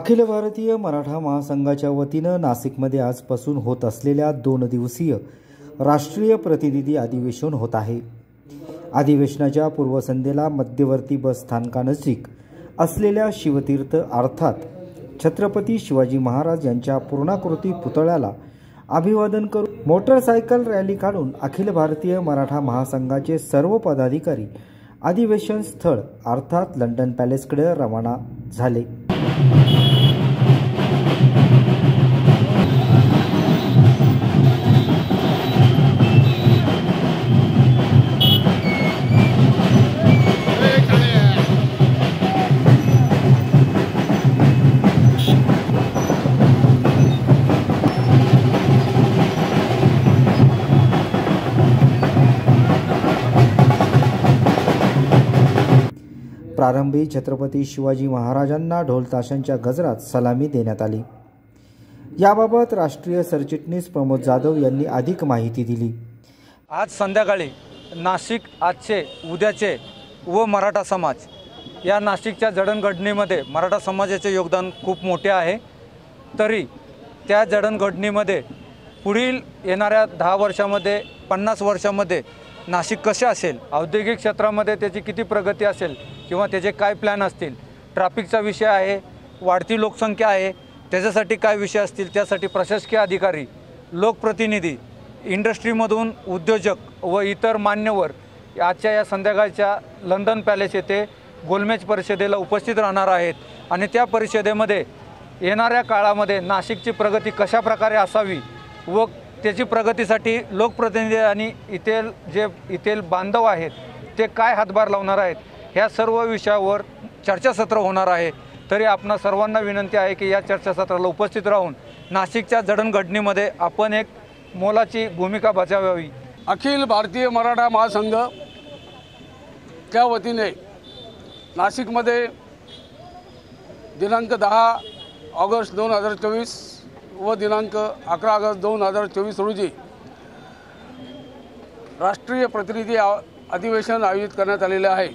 अखिल भारतीय मराठा महासंघाच्या वतीनं नाशिकमध्ये आजपासून होत असलेल्या 2 दिवसीय राष्ट्रीय प्रतिनिधी अधिवेशन होत आहे। अधिवेशनाच्या पूर्वसंध्येला मध्यवर्ती बस स्थानकानजीक असलेल्या शिवतीर्थ अर्थात छत्रपती शिवाजी महाराज यांच्या पूर्णाकृती पुतळ्याला अभिवादन करून मोटरसायकल रॅली काढून अखिल भारतीय मराठा महासंघाचे सर्व पदाधिकारी अधिवेशन स्थळ अर्थात लंडन पॅलेसकडे रवाना झाले। प्रारंभी छत्रपती शिवाजी महाराजांना ढोल ताशांच्या गजरात सलामी देण्यात आली। याबाबत राष्ट्रीय सरचिटणीस प्रमोद जाधव यांनी अधिक माहिती दिली। आज संध्याकाळी नाशिक आजचे उद्याचे व मराठा समाज या नाशिकच्या जडणघडणीमध्ये मराठा समाजाचे योगदान खूप मोठे आहे। तरी त्या जडणघडणीमध्ये पुढील येणाऱ्या 10 वर्षांमध्ये 50 वर्षांमध्ये नाशिक कसे असेल, औद्योगिक क्षेत्रामध्ये त्याची किती प्रगती असेल किंवा त्याचे काय प्लॅन असतील, ट्रॅफिकचा विषय आहे, वाढती लोकसंख्या आहे, त्याच्यासाठी काय विषय असतील, त्यासाठी प्रशासकीय अधिकारी, लोकप्रतिनिधी, इंडस्ट्रीमधून उद्योजक व इतर मान्यवर आजच्या या संध्याकाळच्या लंडन पॅलेस येथे गोलमेज परिषदेला उपस्थित राहणार आहेत आणि त्या परिषदेमध्ये येणाऱ्या काळामध्ये नाशिकची प्रगती कशा प्रकारे असावी व त्याची प्रगतीसाठी लोकप्रतिनिधी आणि इथेल बांधव आहेत ते काय हातभार लावणार आहेत, ह्या सर्व विषयावर चर्चासत्र होणार आहे। तरी आपणा सर्वांना विनंती आहे की या चर्चासत्राला उपस्थित राहून नाशिकच्या जडणघडणीमध्ये आपण एक मोलाची भूमिका बजावावी। अखिल भारतीय मराठा महासंघ त्या वतीने नाशिकमध्ये दिनांक 10 ऑगस्ट 2024 व दिनांक 11 ऑगस्ट 2024 रोजी राष्ट्रीय प्रतिनिधी अधिवेशन आयोजित करण्यात आलेले आहे।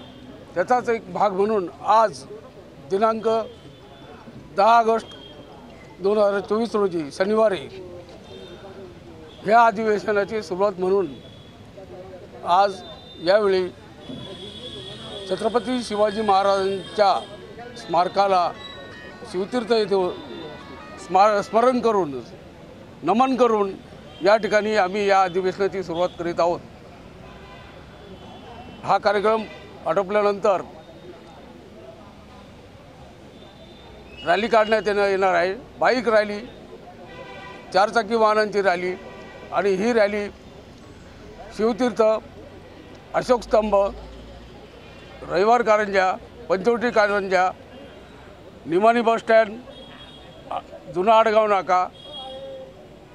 त्याचाच एक भाग म्हणून आज दिनांक 10 ऑगस्ट 2024 रोजी शनिवारी ह्या अधिवेशनाची सुरुवात म्हणून आज यावेळी छत्रपती शिवाजी महाराजांच्या स्मारकाला शिवतीर्थ येथे स्मरण करून नमन करून या ठिकाणी आम्ही या अधिवेशनाची सुरुवात करीत आहोत। हा कार्यक्रम आटोपल्यानंतर रॅली काढण्यात येणार आहे। बाईक रॅली, 4 चाकी वाहनांची रॅली आणि ही रॅली शिवतीर्थ, अशोक स्तंभ, रविवार कारंजा, पंचवटी कारंजा, निमाणी बस स्टँड, जुना आडगाव नाका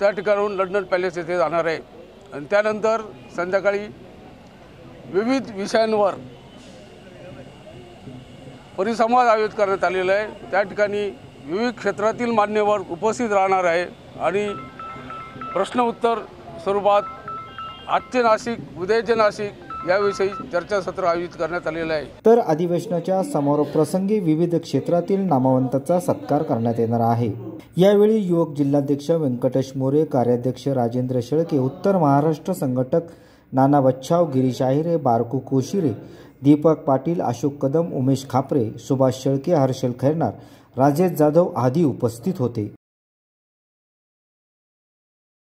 त्या ठिकाणाहून लंडन पॅलेस येथे जाणार आहे आणि त्यानंतर संध्याकाळी विविध विषयांवर परिसंवाद आयोजित करण्यात आलेला आहे। त्या ठिकाणी विविध क्षेत्रातील मान्यवर उपस्थित राहणार आहे आणि प्रश्न उत्तर स्वरूपात आजचे नाशिक, उद्याचे नाशिक याविषयी चर्चासत्र आयोजित करण्यात आलेले आहे। तर अधिवेशनाच्या समारोप प्रसंगी विविध क्षेत्रातील नामवंतांचा सत्कार करण्यात येणार आहे। यावेळी युवक जिल्हाध्यक्ष व्यंकटेश मोरे, कार्याध्यक्ष राजेंद्र शेळके, उत्तर महाराष्ट्र संघटक नाना बच्छाव, गिरीश आहिरे, बारकू कोशिरे, दीपक पाटील, अशोक कदम, उमेश खापरे, सुभाष शेळके, हर्षल खैरनार, राजेश जाधव आदी उपस्थित होते।